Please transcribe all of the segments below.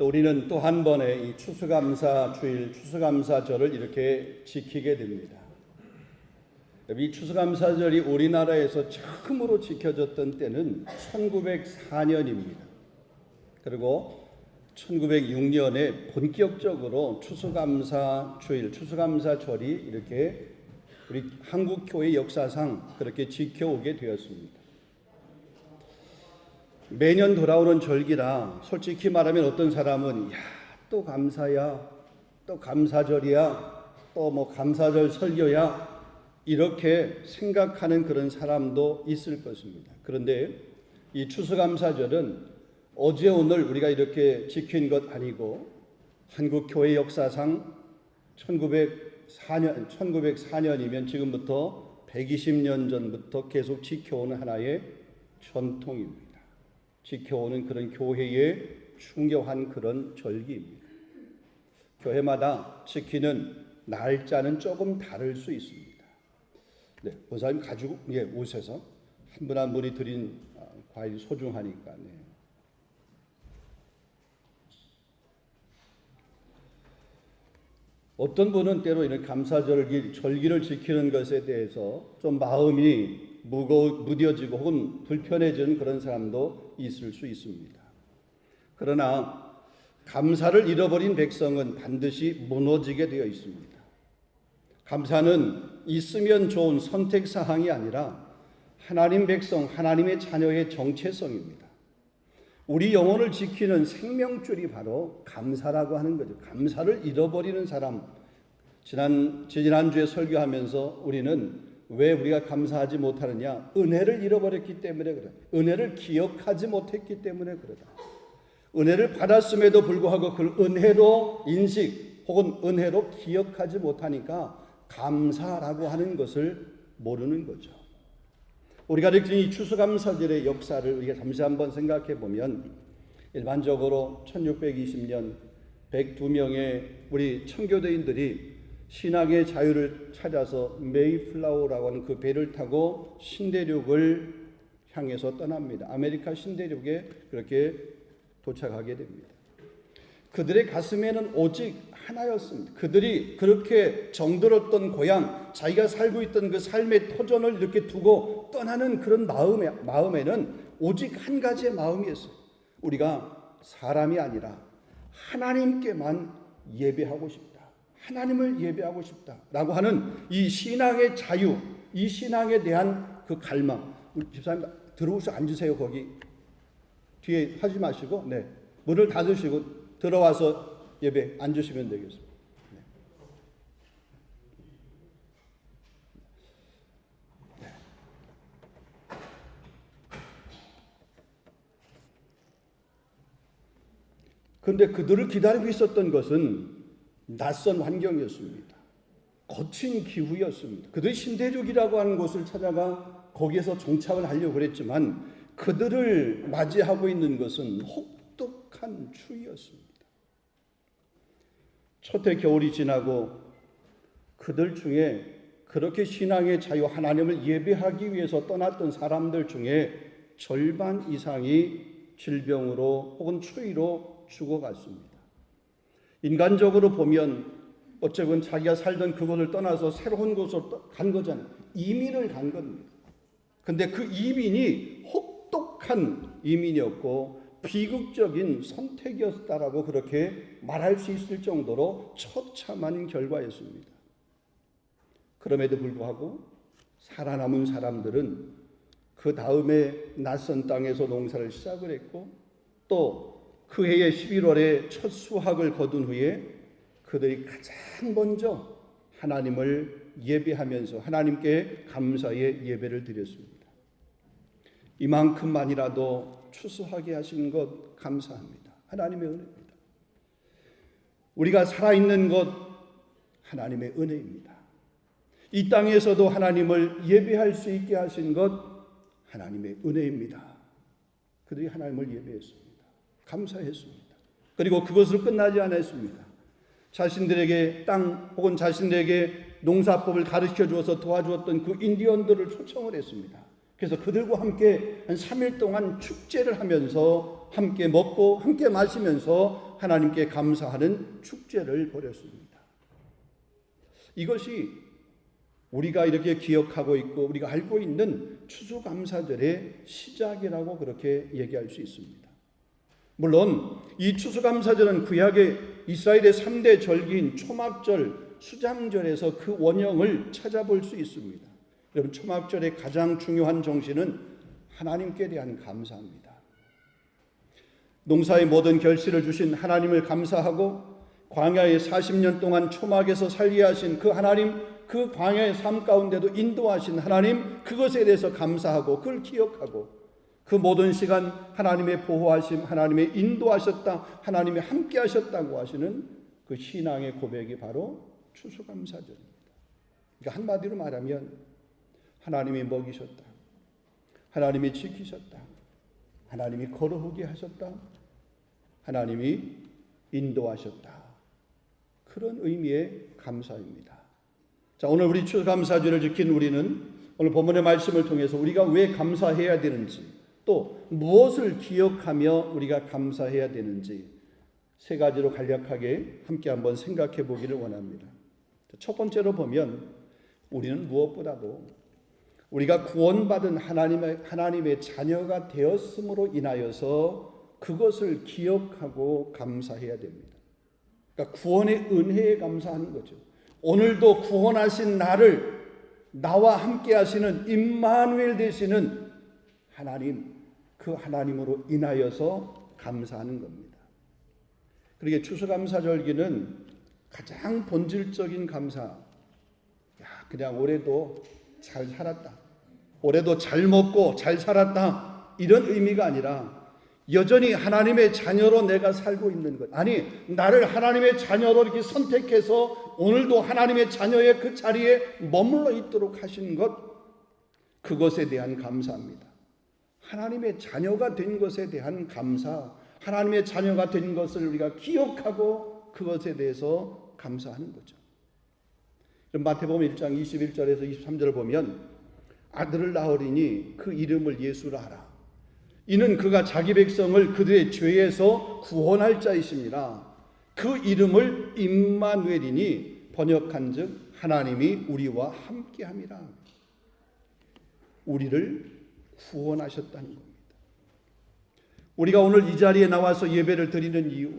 또 우리는 또 한 번의 이 추수감사 주일, 추수감사절을 이렇게 지키게 됩니다. 이 추수감사절이 우리나라에서 처음으로 지켜졌던 때는 1904년입니다. 그리고 1906년에 본격적으로 추수감사 주일, 추수감사절이 이렇게 우리 한국교회 역사상 그렇게 지켜오게 되었습니다. 매년 돌아오는 절기라 솔직히 말하면 어떤 사람은 또 감사야, 또 감사절이야, 또 뭐 감사절 설교야 이렇게 생각하는 그런 사람도 있을 것입니다. 그런데 이 추수감사절은 어제 오늘 우리가 이렇게 지킨 것 아니고 한국교회 역사상 1904년이면 지금부터 120년 전부터 계속 지켜오는 하나의 전통입니다. 지켜오는 그런 교회의 중요한 그런 절기입니다. 교회마다 지키는 날짜는 조금 다를 수 있습니다. 네, 보사님 가지고 오셔서 한 분 한 분이 드린 과일이 소중하니까. 네. 어떤 분은 때로 이런 절기를 지키는 것에 대해서 좀 마음이 무뎌지고 혹은 불편해지는 그런 사람도 있을 수 있습니다. 그러나 감사를 잃어버린 백성은 반드시 무너지게 되어 있습니다. 감사는 있으면 좋은 선택사항이 아니라 하나님 백성, 하나님의 자녀의 정체성입니다. 우리 영혼을 지키는 생명줄이 바로 감사라고 하는 거죠. 감사를 잃어버리는 사람, 지난주에 설교하면서 우리는 왜 우리가 감사하지 못하느냐? 은혜를 잃어버렸기 때문에 그래. 은혜를 기억하지 못했기 때문에 그러다. 은혜를 받았음에도 불구하고 그 은혜로 인식 혹은 은혜로 기억하지 못하니까 감사라고 하는 것을 모르는 거죠. 우리가 이 추수감사절의 역사를 우리가 잠시 한번 생각해 보면 일반적으로 1620년 102명의 우리 청교도인들이 신앙의 자유를 찾아서 메이플라워라고 하는 그 배를 타고 신대륙을 향해서 떠납니다. 아메리카 신대륙에 그렇게 도착하게 됩니다. 그들의 가슴에는 오직 하나였습니다. 그들이 그렇게 정들었던 고향, 자기가 살고 있던 그 삶의 터전을 이렇게 두고 떠나는 그런 마음에는 오직 한 가지의 마음이었어요. 우리가 사람이 아니라 하나님께만 예배하고 싶다. 하나님을 예배하고 싶다라고 하는 이 신앙의 자유, 이 신앙에 대한 그 갈망. 우리 집사님 들어오셔서 앉으세요. 거기 뒤에 하지 마시고 문을 닫으시고 들어와서 예배 앉으시면 되겠습니다. 그런데 그들을 기다리고 있었던 것은 낯선 환경이었습니다. 거친 기후였습니다. 그들이 신대륙이라고 하는 곳을 찾아가 거기에서 정착을 하려고 그랬지만 그들을 맞이하고 있는 것은 혹독한 추위였습니다. 첫해 겨울이 지나고 그들 중에 그렇게 신앙의 자유 하나님을 예배하기 위해서 떠났던 사람들 중에 절반 이상이 질병으로 혹은 추위로 죽어갔습니다. 인간적으로 보면 어쨌든 자기가 살던 그곳을 떠나서 새로운 곳으로 간 거잖아요. 이민을 간 겁니다. 근데 그 이민이 혹독한 이민이었고 비극적인 선택이었다라고 그렇게 말할 수 있을 정도로 처참한 결과였습니다. 그럼에도 불구하고 살아남은 사람들은 그 다음에 낯선 땅에서 농사를 시작을 했고 또 그 해의 11월에 첫 수확을 거둔 후에 그들이 가장 먼저 하나님을 예배하면서 하나님께 감사의 예배를 드렸습니다. 이만큼만이라도 추수하게 하신 것 감사합니다. 하나님의 은혜입니다. 우리가 살아있는 것 하나님의 은혜입니다. 이 땅에서도 하나님을 예배할 수 있게 하신 것 하나님의 은혜입니다. 그들이 하나님을 예배했습니다. 감사했습니다. 그리고 그것으로 끝나지 않았습니다. 자신들에게 땅 혹은 자신들에게 농사법을 가르쳐 주어서 도와주었던 그 인디언들을 초청을 했습니다. 그래서 그들과 함께 한 3일 동안 축제를 하면서 함께 먹고 함께 마시면서 하나님께 감사하는 축제를 벌였습니다. 이것이 우리가 이렇게 기억하고 있고 우리가 알고 있는 추수감사절의 시작이라고 그렇게 얘기할 수 있습니다. 물론 이 추수감사절은 구약의 이스라엘의 3대 절기인 초막절, 수장절에서 그 원형을 찾아볼 수 있습니다. 여러분, 초막절의 가장 중요한 정신은 하나님께 대한 감사입니다. 농사의 모든 결실을 주신 하나님을 감사하고 광야의 40년 동안 초막에서 살게 하신 그 하나님, 그 광야의 삶 가운데도 인도하신 하나님, 그것에 대해서 감사하고 그걸 기억하고 그 모든 시간 하나님의 보호하심, 하나님의 인도하셨다, 하나님의 함께 하셨다고 하시는 그 신앙의 고백이 바로 추수감사절입니다. 그러니까 한마디로 말하면 하나님이 먹이셨다, 하나님이 지키셨다, 하나님이 걸어오게 하셨다, 하나님이 인도하셨다, 그런 의미의 감사입니다. 자, 오늘 우리 추수감사절을 지킨 우리는 오늘 본문의 말씀을 통해서 우리가 왜 감사해야 되는지, 또 무엇을 기억하며 우리가 감사해야 되는지 세 가지로 간략하게 함께 한번 생각해 보기를 원합니다. 첫 번째로 보면 우리는 무엇보다도 우리가 구원받은 하나님의 자녀가 되었음으로 인하여서 그것을 기억하고 감사해야 됩니다. 그러니까 구원의 은혜에 감사하는 거죠. 오늘도 구원하신 나를 나와 함께 하시는 임마누엘 되시는 하나님, 그 하나님으로 인하여서 감사하는 겁니다. 그러기에 추수감사절기는 가장 본질적인 감사, 그냥 올해도 잘 살았다, 올해도 잘 먹고 잘 살았다, 이런 의미가 아니라 여전히 하나님의 자녀로 내가 살고 있는 것, 아니 나를 하나님의 자녀로 이렇게 선택해서 오늘도 하나님의 자녀의 그 자리에 머물러 있도록 하신 것, 그것에 대한 감사입니다. 하나님의 자녀가 된 것에 대한 감사, 하나님의 자녀가 된 것을 우리가 기억하고 그것에 대해서 감사하는 거죠. 마태복음 1장 21절에서 23절을 보면 아들을 낳으리니 그 이름을 예수라 하라. 이는 그가 자기 백성을 그들의 죄에서 구원할 자이심이라. 그 이름을 임마누엘이니 번역한즉 하나님이 우리와 함께함이라. 우리를 구원하셨다는 겁니다. 우리가 오늘 이 자리에 나와서 예배를 드리는 이유,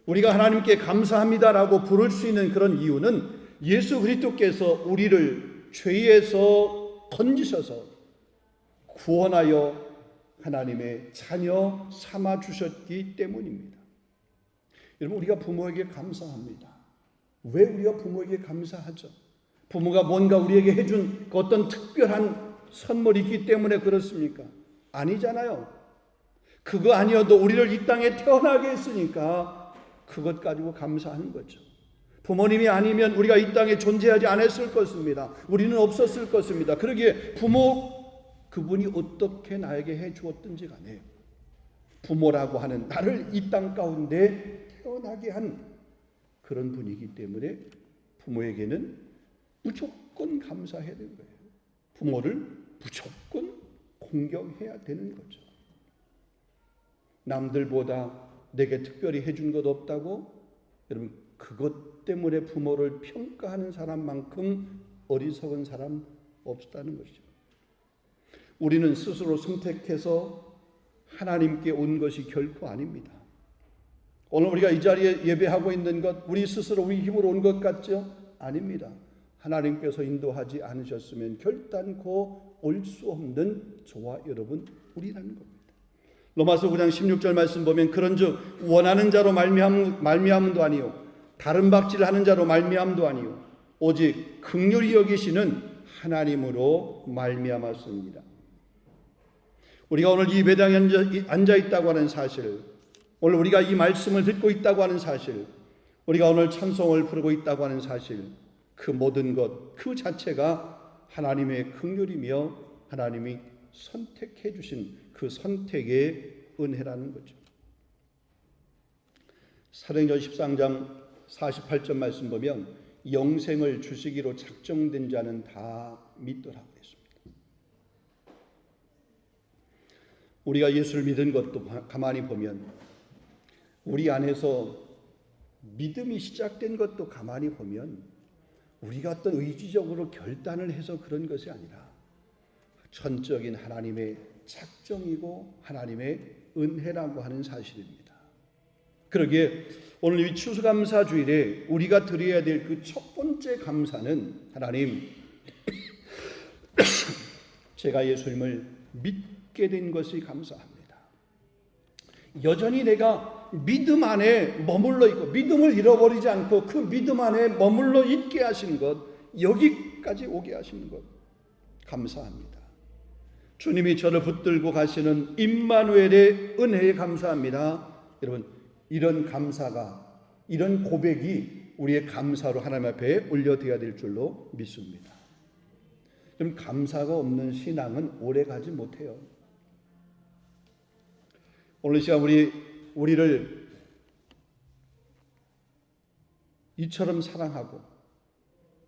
우리가 하나님께 감사합니다라고 부를 수 있는 그런 이유는 예수 그리스도께서 우리를 죄에서 건지셔서 구원하여 하나님의 자녀 삼아 주셨기 때문입니다. 여러분, 우리가 부모에게 감사합니다. 왜 우리가 부모에게 감사하죠? 부모가 뭔가 우리에게 해준 그 어떤 특별한 선물이 있기 때문에 그렇습니까? 아니잖아요. 그거 아니어도 우리를 이 땅에 태어나게 했으니까 그것 가지고 감사하는 거죠. 부모님이 아니면 우리가 이 땅에 존재하지 않았을 것입니다. 우리는 없었을 것입니다. 그러기에 그분이 어떻게 나에게 해 주었든지 간에 부모라고 하는 나를 이 땅 가운데 태어나게 한 그런 분이기 때문에 부모에게는 무조건 감사해야 되는 거예요. 부모를 무조건 공경해야 되는 거죠. 남들보다 내게 특별히 해준 것 없다고 여러분, 그것 때문에 부모를 평가하는 사람만큼 어리석은 사람 없다는 것이죠. 우리는 스스로 선택해서 하나님께 온 것이 결코 아닙니다. 오늘 우리가 이 자리에 예배하고 있는 것, 우리 스스로 우리 힘으로 온 것 같죠? 아닙니다. 하나님께서 인도하지 않으셨으면 결단코 올 수 없는 저와 여러분 우리라는 겁니다. 로마서 9장 16절 말씀 보면 그런즉 원하는 자로 말미암음도 아니요 다른 박질하는 자로 말미암음도 아니요 오직 긍휼히 여기시는 하나님으로 말미암았습니다. 우리가 오늘 이 예배당에 앉아 있다고 하는 사실, 오늘 우리가 이 말씀을 듣고 있다고 하는 사실, 우리가 오늘 찬송을 부르고 있다고 하는 사실, 그 모든 것 그 자체가 하나님의 긍휼이며 하나님이 선택해 주신 그 선택의 은혜라는 거죠. 사도행전 13장 48절 말씀 보면 영생을 주시기로 작정된 자는 다 믿더라고 했습니다. 우리가 예수를 믿은 것도 가만히 보면, 우리 안에서 믿음이 시작된 것도 가만히 보면, 우리가 어떤 의지적으로 결단을 해서 그런 것이 아니라 전적인 하나님의 작정이고 하나님의 은혜라고 하는 사실입니다. 그러기에 오늘 이 추수감사주일에 우리가 드려야 될 그 첫 번째 감사는, 하나님, 제가 예수님을 믿게 된 것이 감사합니다. 여전히 내가 믿음 안에 머물러 있고 믿음을 잃어버리지 않고 그 믿음 안에 머물러 있게 하신 것, 여기까지 오게 하시는 것 감사합니다. 주님이 저를 붙들고 가시는 임마누엘의 은혜에 감사합니다. 여러분, 이런 감사가, 이런 고백이 우리의 감사로 하나님 앞에 올려드려야 될 줄로 믿습니다. 좀 감사가 없는 신앙은 오래가지 못해요. 오늘 시간 우리를 이처럼 사랑하고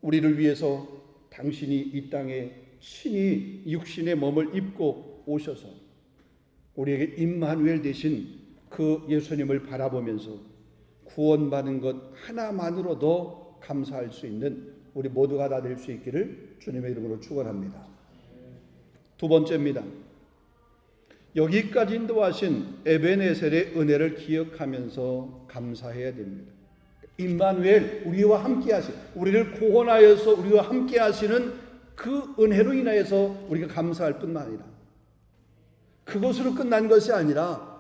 우리를 위해서 당신이 이 땅에 친히 육신의 몸을 입고 오셔서 우리에게 임마누엘 되신 그 예수님을 바라보면서 구원받은 것 하나만으로도 감사할 수 있는 우리 모두가 다 될 수 있기를 주님의 이름으로 축원합니다. 두 번째입니다. 여기까지 인도하신 에베네셀의 은혜를 기억하면서 감사해야 됩니다. 임마누엘, 우리와 함께 하신, 우리를 구원하여서 우리와 함께 하시는 그 은혜로 인하여서 우리가 감사할 뿐만 아니라, 그것으로 끝난 것이 아니라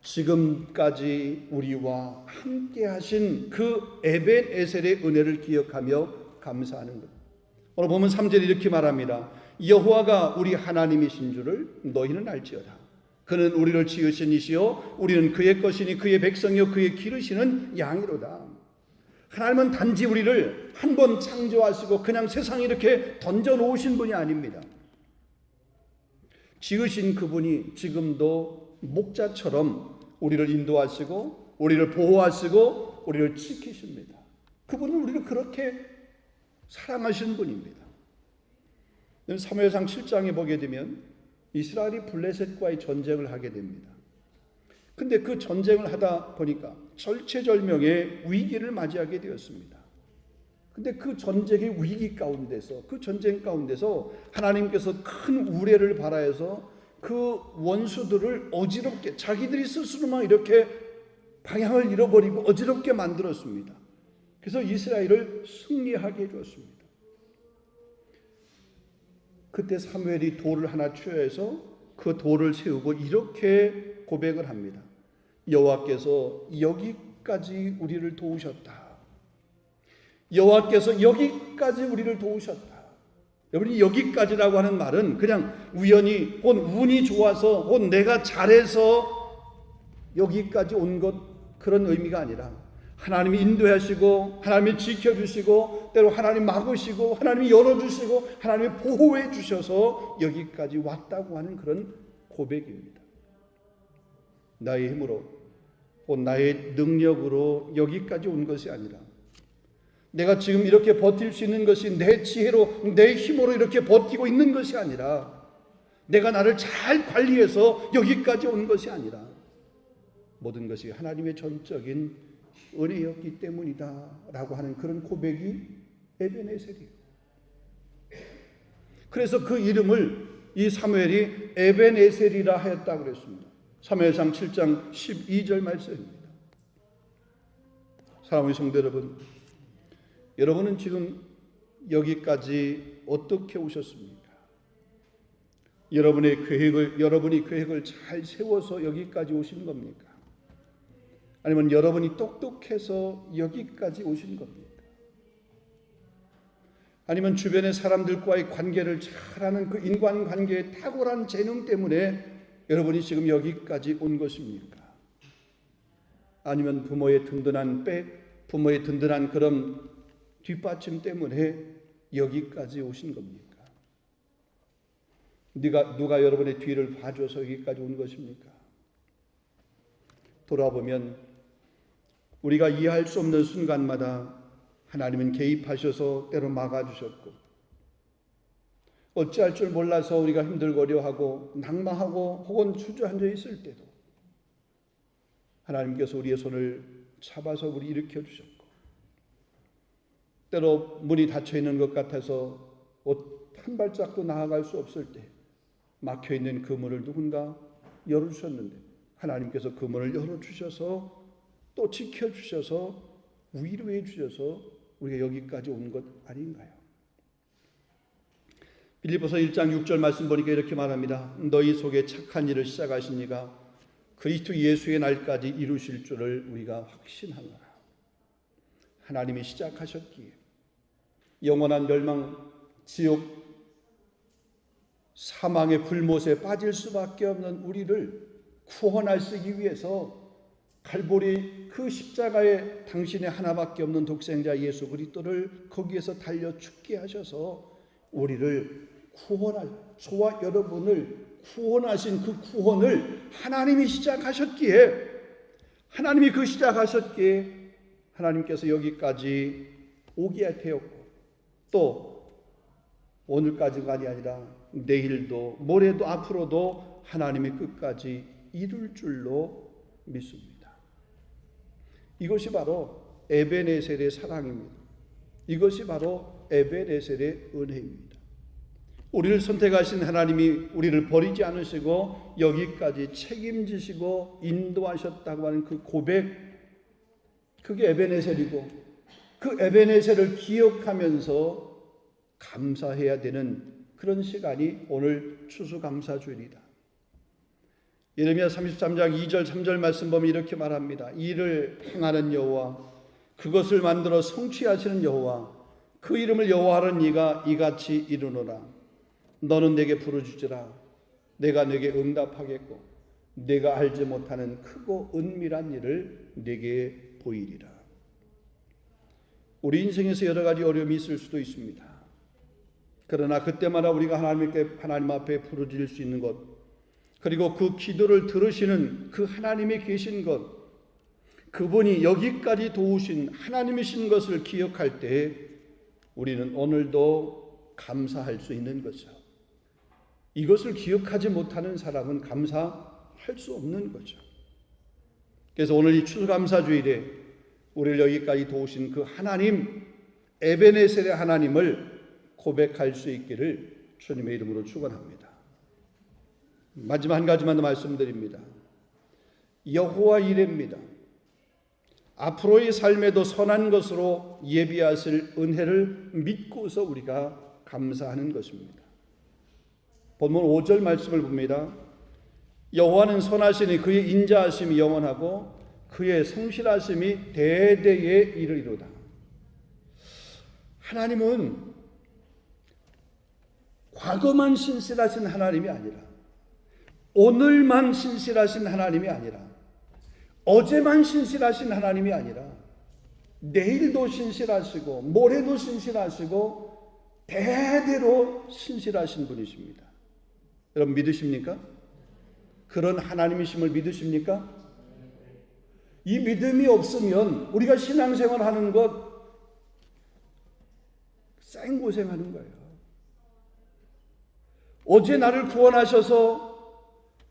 지금까지 우리와 함께 하신 그 에벤에셀의 은혜를 기억하며 감사하는 것. 오늘 보면 3절에 이렇게 말합니다. 여호와가 우리 하나님이신 줄을 너희는 알지어다. 그는 우리를 지으신 이시요 우리는 그의 것이니 그의 백성이요 그의 기르시는 양이로다. 하나님은 단지 우리를 한 번 창조하시고 그냥 세상에 이렇게 던져놓으신 분이 아닙니다. 지으신 그분이 지금도 목자처럼 우리를 인도하시고 우리를 보호하시고 우리를 지키십니다. 그분은 우리를 그렇게 사랑하시는 분입니다. 사무엘상 7장에 보게 되면 이스라엘이 블레셋과의 전쟁을 하게 됩니다. 근데 그 전쟁을 하다 보니까 절체절명의 위기를 맞이하게 되었습니다. 근데 그 전쟁의 위기 가운데서, 그 전쟁 가운데서 하나님께서 큰 우레를 발하여서 그 원수들을 어지럽게, 자기들이 스스로만 이렇게 방향을 잃어버리고 어지럽게 만들었습니다. 그래서 이스라엘을 승리하게 해주었습니다. 그때 사무엘이 돌을 하나 취해서 그 돌을 세우고 이렇게 고백을 합니다. 여호와께서 여기까지 우리를 도우셨다. 여호와께서 여기까지 우리를 도우셨다. 여러분이 여기까지라고 하는 말은 그냥 우연히 혹은 운이 좋아서 혹은 내가 잘해서 여기까지 온 것, 그런 의미가 아니라 하나님이 인도하시고 하나님이 지켜주시고 때로 하나님 막으시고 하나님이 열어주시고 하나님이 보호해 주셔서 여기까지 왔다고 하는 그런 고백입니다. 나의 힘으로 혹은 나의 능력으로 여기까지 온 것이 아니라, 내가 지금 이렇게 버틸 수 있는 것이 내 지혜로 내 힘으로 이렇게 버티고 있는 것이 아니라, 내가 나를 잘 관리해서 여기까지 온 것이 아니라 모든 것이 하나님의 전적인 은혜였기 때문이다 라고 하는 그런 고백이 에베네셀이에요. 그래서 그 이름을 이 사무엘이 에베네셀이라 하였다고 그랬습니다. 사무엘상 7장 12절 말씀입니다. 사랑하는 성도 여러분, 여러분은 지금 여기까지 어떻게 오셨습니까? 여러분이 계획을 잘 세워서 여기까지 오신 겁니까? 아니면 여러분이 똑똑해서 여기까지 오신 겁니까? 아니면 주변의 사람들과의 관계를 잘하는 그 인간관계의 탁월한 재능 때문에 여러분이 지금 여기까지 온 것입니까? 아니면 부모의 든든한 백, 부모의 든든한 그런 뒷받침 때문에 여기까지 오신 겁니까? 누가 여러분의 뒤를 봐줘서 여기까지 온 것입니까? 돌아보면 우리가 이해할 수 없는 순간마다 하나님은 개입하셔서 때로 막아주셨고, 어찌할 줄 몰라서 우리가 힘들거려하고 낙망하고 혹은 주저앉아 있을 때도 하나님께서 우리의 손을 잡아서 우리 일으켜 주셨고, 때로 문이 닫혀 있는 것 같아서 한 발짝도 나아갈 수 없을 때 막혀 있는 그 문을 누군가 열어주셨는데 하나님께서 그 문을 열어주셔서 또 지켜주셔서 위로해 주셔서 우리가 여기까지 온 것 아닌가요? 빌립보서 1장 6절 말씀 보니까 이렇게 말합니다. 너희 속에 착한 일을 시작하신 이가 그리스도 예수의 날까지 이루실 줄을 우리가 확신하노라. 하나님이 시작하셨기에 영원한 멸망, 지옥, 사망의 불못에 빠질 수밖에 없는 우리를 구원하시기 위해서 갈보리 그 십자가에 당신의 하나밖에 없는 독생자 예수 그리스도를 거기에서 달려 죽게 하셔서 우리를 저와 여러분을 구원하신 그 구원을 하나님이 시작하셨기에, 하나님이 그 시작하셨기에 하나님께서 여기까지 오게 되었고, 또 오늘까지만이 아니라 내일도 모레도 앞으로도 하나님이 끝까지 이룰 줄로 믿습니다. 이것이 바로 에베네셀의 사랑입니다. 이것이 바로 에베네셀의 은혜입니다. 우리를 선택하신 하나님이 우리를 버리지 않으시고 여기까지 책임지시고 인도하셨다고 하는 그 고백, 그게 에베네셀이고, 그 에베네셀을 기억하면서 감사해야 되는 그런 시간이 오늘 추수감사주일이다. 예레미야 33장 2절 3절 말씀 보면 이렇게 말합니다. 이를 행하는 여호와, 그것을 만들어 성취하시는 여호와, 그 이름을 여호와하는 이가 이같이 이르노라. 너는 내게 부르짖으라. 내가 내게 응답하겠고 내가 알지 못하는 크고 은밀한 일을 내게 보이리라. 우리 인생에서 여러 가지 어려움이 있을 수도 있습니다. 그러나 그때마다 우리가 하나님 앞에 부르짖을 수 있는 것, 그리고 그 기도를 들으시는 그 하나님이 계신 것, 그분이 여기까지 도우신 하나님이신 것을 기억할 때 우리는 오늘도 감사할 수 있는 거죠. 이것을 기억하지 못하는 사람은 감사할 수 없는 거죠. 그래서 오늘 이 추수감사주일에 우리를 여기까지 도우신 그 하나님, 에베네셀의 하나님을 고백할 수 있기를 주님의 이름으로 축원합니다. 마지막 한 가지만 더 말씀드립니다. 여호와 이레입니다. 앞으로의 삶에도 선한 것으로 예비하실 은혜를 믿고서 우리가 감사하는 것입니다. 본문 5절 말씀을 봅니다. 여호와는 선하시니 그의 인자하심이 영원하고 그의 성실하심이 대대에 이르리로다. 하나님은 과거만 신실하신 하나님이 아니라, 오늘만 신실하신 하나님이 아니라, 어제만 신실하신 하나님이 아니라 내일도 신실하시고 모레도 신실하시고 대대로 신실하신 분이십니다. 여러분 믿으십니까? 그런 하나님이심을 믿으십니까? 이 믿음이 없으면 우리가 신앙생활 하는 것 생고생하는 거예요. 어제 나를 구원하셔서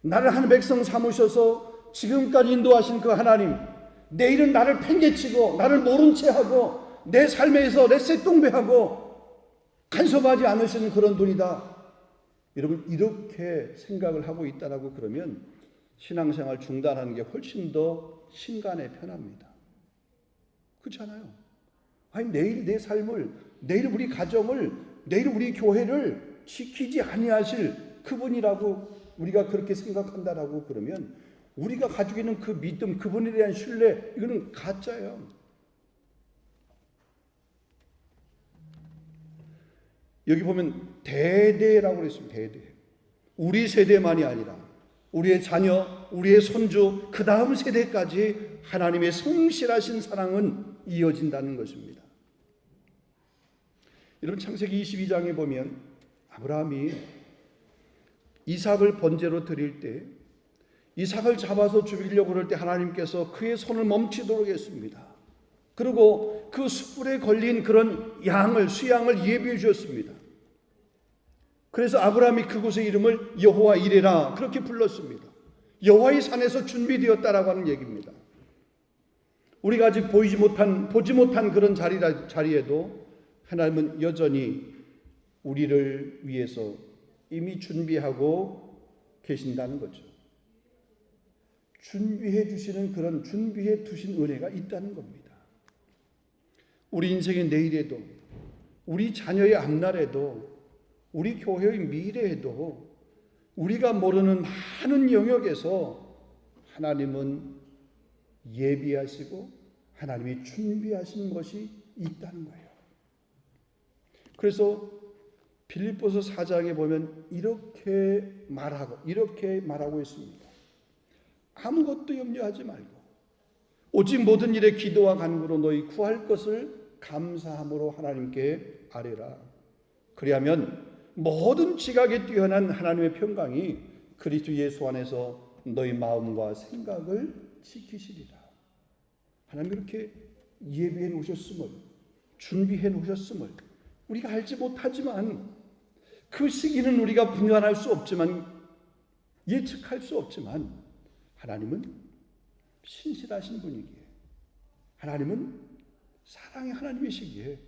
나를 한 백성 삼으셔서 지금까지 인도하신 그 하나님, 내일은 나를 팽개치고 나를 모른 채 하고 내 삶에서 내새똥배하고 간섭하지 않으시는 그런 분이다. 여러분 이렇게 생각을 하고 있다라고 그러면 신앙생활 중단하는 게 훨씬 더 신간에 편합니다. 그렇잖아요. 아니 내일 내 삶을, 내일 우리 가정을, 내일 우리 교회를 지키지 아니하실 그분이라고 우리가 그렇게 생각한다라고 그러면 우리가 가지고 있는 그 믿음, 그분에 대한 신뢰, 이거는 가짜예요. 여기 보면 대대라고 그랬습니다. 대대. 우리 세대만이 아니라 우리의 자녀, 우리의 손주, 그 다음 세대까지 하나님의 성실하신 사랑은 이어진다는 것입니다. 여러분 창세기 22장에 보면 아브라함이 이삭을 번제로 드릴 때 이삭을 잡아서 죽이려고 그럴 때 하나님께서 그의 손을 멈추도록 했습니다. 그리고 그 숯불에 걸린 그런 수양을 예비해 주셨습니다. 그래서 아브라함이 그곳의 이름을 여호와 이레라 그렇게 불렀습니다. 여호와의 산에서 준비되었다라고 하는 얘기입니다. 우리가 아직 보지 못한 그런 자리에도 하나님은 여전히 우리를 위해서 이미 준비하고 계신다는 거죠. 준비해 주시는 그런 준비해 두신 은혜가 있다는 겁니다. 우리 인생의 내일에도, 우리 자녀의 앞날에도, 우리 교회의 미래에도 우리가 모르는 많은 영역에서 하나님은 예비하시고 하나님이 준비하신 것이 있다는 거예요. 그래서 빌립보서 4장에 보면 이렇게 말하고 있습니다. 아무것도 염려하지 말고 오직 모든 일에 기도와 간구로 너희 구할 것을 감사함으로 하나님께 아뢰라. 그리하면 모든 지각에 뛰어난 하나님의 평강이 그리스도 예수 안에서 너희 마음과 생각을 지키시리라. 하나님 그렇게 예비해 놓으셨음을, 준비해 놓으셨음을 우리가 알지 못하지만, 그 시기는 우리가 분간할 수 없지만, 예측할 수 없지만, 하나님은 신실하신 분이기에, 하나님은 사랑의 하나님이시기에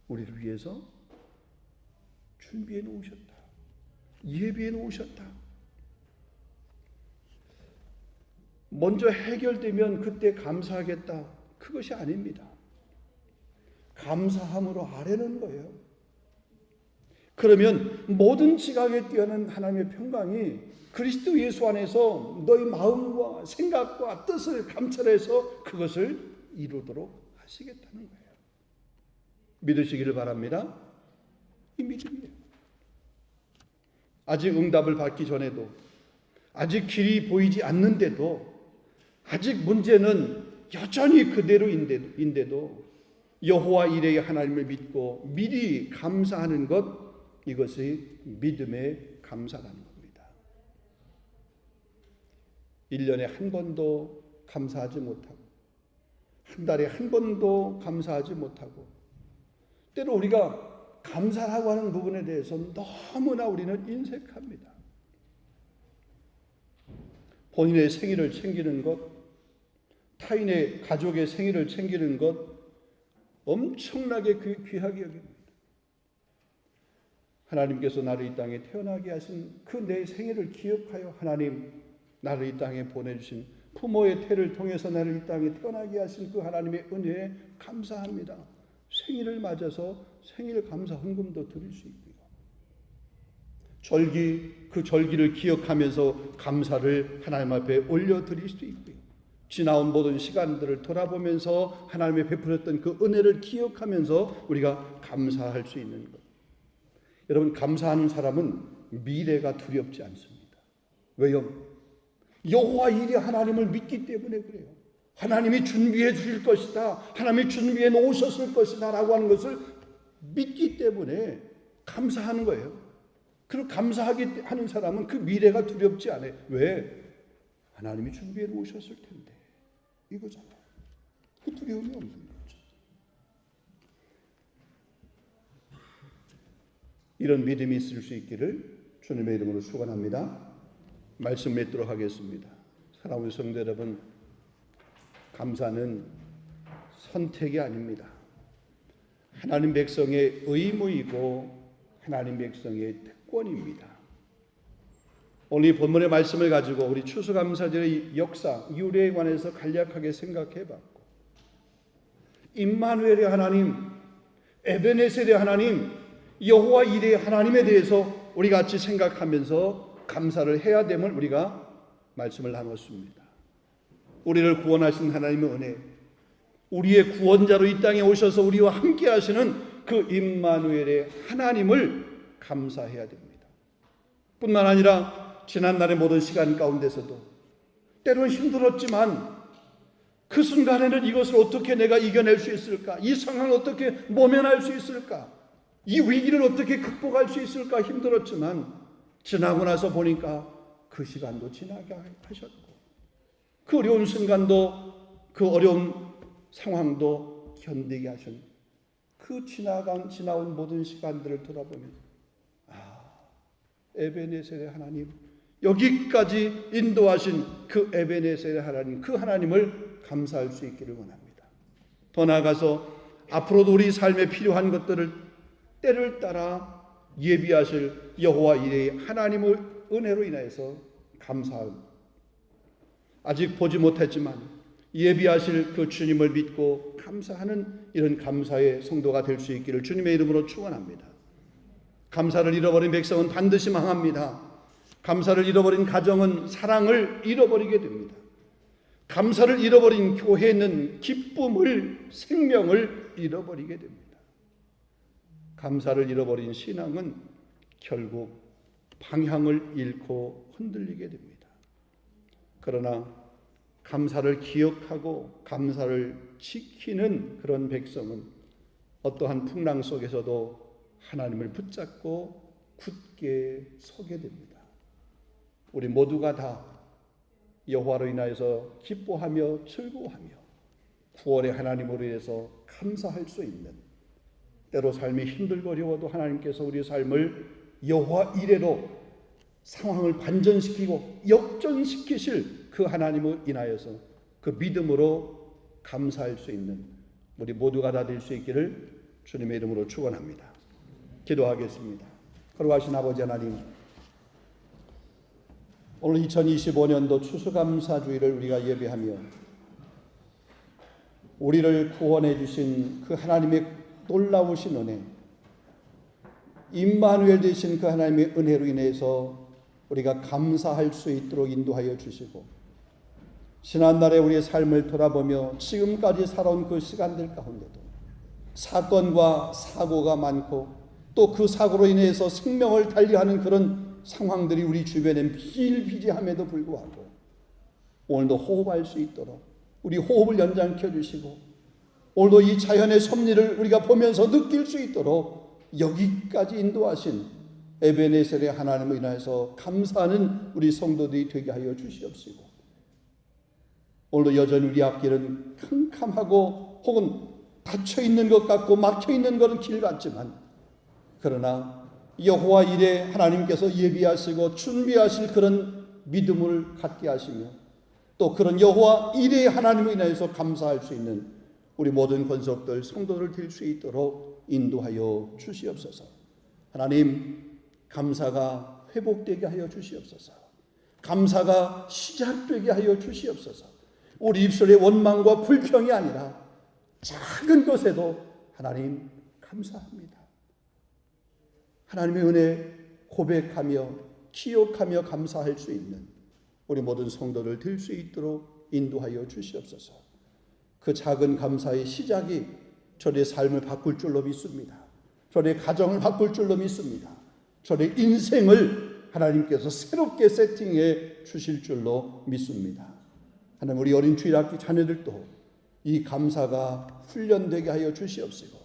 우리를 위해서 준비해 놓으셨다. 예비해 놓으셨다. 먼저 해결되면 그때 감사하겠다. 그것이 아닙니다. 감사함으로 아뢰는 거예요. 그러면 모든 지각에 뛰어난 하나님의 평강이 그리스도 예수 안에서 너희 마음과 생각과 뜻을 감찰해서 그것을 이루도록 하시겠다는 거예요. 믿으시기를 바랍니다. 이 믿음이에요. 아직 응답을 받기 전에도, 아직 길이 보이지 않는데도, 아직 문제는 여전히 그대로인데도 여호와 이레의 하나님을 믿고 미리 감사하는 것, 이것이 믿음의 감사라는 겁니다. 1년에 한 번도 감사하지 못하고, 한 달에 한 번도 감사하지 못하고, 때로 우리가 감사하고 하는 부분에 대해서 너무나 우리는 인색합니다. 본인의 생일을 챙기는 것, 타인의 가족의 생일을 챙기는 것, 엄청나게 귀하게 여깁니다. 하나님께서 나를 이 땅에 태어나게 하신 그 내 생일을 기억하여 하나님, 나를 이 땅에 보내주신 부모의 태를 통해서 나를 이 땅에 태어나게 하신 그 하나님의 은혜에 감사합니다. 생일을 맞아서 생일 감사 헌금도 드릴 수 있고요. 그 절기를 기억하면서 감사를 하나님 앞에 올려드릴 수도 있고요. 지나온 모든 시간들을 돌아보면서 하나님의 베풀었던 그 은혜를 기억하면서 우리가 감사할 수 있는 것. 여러분, 감사하는 사람은 미래가 두렵지 않습니다. 왜요? 여호와 이레 하나님을 믿기 때문에 그래요. 하나님이 준비해 주실 것이다, 하나님이 준비해 놓으셨을 것이다 라고 하는 것을 믿기 때문에 감사하는 거예요. 그리고 감사하는 사람은 그 미래가 두렵지 않아요. 왜? 하나님이 준비해 놓으셨을 텐데, 이거잖아요. 그 두려움이 없는 거죠. 이런 믿음이 있을 수 있기를 주님의 이름으로 축원합니다. 말씀 맺도록 하겠습니다. 사랑하는 성도 여러분, 감사는 선택이 아닙니다. 하나님 백성의 의무이고 하나님 백성의 특권입니다. 오늘 이 본문의 말씀을 가지고 우리 추수감사절의 역사, 유래에 관해서 간략하게 생각해봤고, 임마누엘의 하나님, 에베네셀의 하나님, 여호와 이레의 하나님에 대해서 우리 같이 생각하면서 감사를 해야 됨을 우리가 말씀을 나눴습니다. 우리를 구원하신 하나님의 은혜, 우리의 구원자로 이 땅에 오셔서 우리와 함께 하시는 그 임마누엘의 하나님을 감사해야 됩니다. 뿐만 아니라 지난날의 모든 시간 가운데서도 때로는 힘들었지만 그 순간에는 이것을 어떻게 내가 이겨낼 수 있을까? 이 상황을 어떻게 모면할 수 있을까? 이 위기를 어떻게 극복할 수 있을까? 힘들었지만 지나고 나서 보니까 그 시간도 지나게 하셨고, 그 어려운 순간도, 그 어려운 상황도 견디게 하신 그 지나온 모든 시간들을 돌아보면, 에베네셀의 하나님, 여기까지 인도하신 그 에베네셀의 하나님, 그 하나님을 감사할 수 있기를 원합니다. 더 나아가서 앞으로도 우리 삶에 필요한 것들을 때를 따라 예비하실 여호와 이레의 하나님의 은혜로 인하여서 감사합니다. 아직 보지 못했지만 예비하실 그 주님을 믿고 감사하는 이런 감사의 성도가 될 수 있기를 주님의 이름으로 축원합니다. 감사를 잃어버린 백성은 반드시 망합니다. 감사를 잃어버린 가정은 사랑을 잃어버리게 됩니다. 감사를 잃어버린 교회는 기쁨을, 생명을 잃어버리게 됩니다. 감사를 잃어버린 신앙은 결국 방향을 잃고 흔들리게 됩니다. 그러나 감사를 기억하고 감사를 지키는 그런 백성은 어떠한 풍랑 속에서도 하나님을 붙잡고 굳게 서게 됩니다. 우리 모두가 다 여호와로 인하여서 기뻐하며 즐거워하며 구원의 하나님으로 인해서 감사할 수 있는, 때로 삶이 힘들고 어려워도 하나님께서 우리의 삶을 여호와 이레로 상황을 반전시키고 역전시키실 그 하나님을 인하여서 그 믿음으로 감사할 수 있는 우리 모두가 다 될 수 있기를 주님의 이름으로 축원합니다. 기도하겠습니다. 거룩하신 아버지 하나님, 오늘 2025년도 추수감사주일을 우리가 예배하며 우리를 구원해 주신 그 하나님의 놀라우신 은혜, 임마누엘 되신 그 하나님의 은혜로 인해서 우리가 감사할 수 있도록 인도하여 주시고, 지난날에 우리의 삶을 돌아보며 지금까지 살아온 그 시간들 가운데도 사건과 사고가 많고 또 그 사고로 인해서 생명을 달리하는 그런 상황들이 우리 주변에 비일비재함에도 불구하고 오늘도 호흡할 수 있도록 우리 호흡을 연장케 해주시고, 오늘도 이 자연의 섭리를 우리가 보면서 느낄 수 있도록 여기까지 인도하신 에베네셀의 하나님을 인하여서 감사하는 우리 성도들이 되게 하여 주시옵시고, 오늘도 여전히 우리 앞길은 캄캄하고 혹은 닫혀있는 것 같고 막혀있는 것은 길 같지만, 그러나 여호와 이레 하나님께서 예비하시고 준비하실 그런 믿음을 갖게 하시며 또 그런 여호와 이레 하나님을 인하여서 감사할 수 있는 우리 모든 권속들 성도들 될 수 있도록 인도하여 주시옵소서. 하나님, 감사가 회복되게 하여 주시옵소서. 감사가 시작되게 하여 주시옵소서. 우리 입술의 원망과 불평이 아니라 작은 것에도 하나님 감사합니다. 하나님의 은혜 고백하며 기억하며 감사할 수 있는 우리 모든 성도들 될 수 있도록 인도하여 주시옵소서. 그 작은 감사의 시작이 저의 삶을 바꿀 줄로 믿습니다. 저의 가정을 바꿀 줄로 믿습니다. 저의 인생을 하나님께서 새롭게 세팅해 주실 줄로 믿습니다. 하나님, 우리 어린 주일학교 자녀들도 이 감사가 훈련되게 하여 주시옵시고,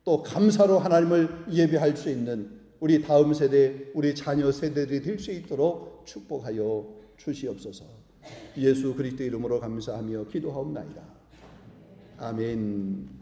또 감사로 하나님을 예배할 수 있는 우리 다음 세대, 우리 자녀 세대들이 될 수 있도록 축복하여 주시옵소서. 예수 그리스도 이름으로 감사하며 기도하옵나이다. 아멘.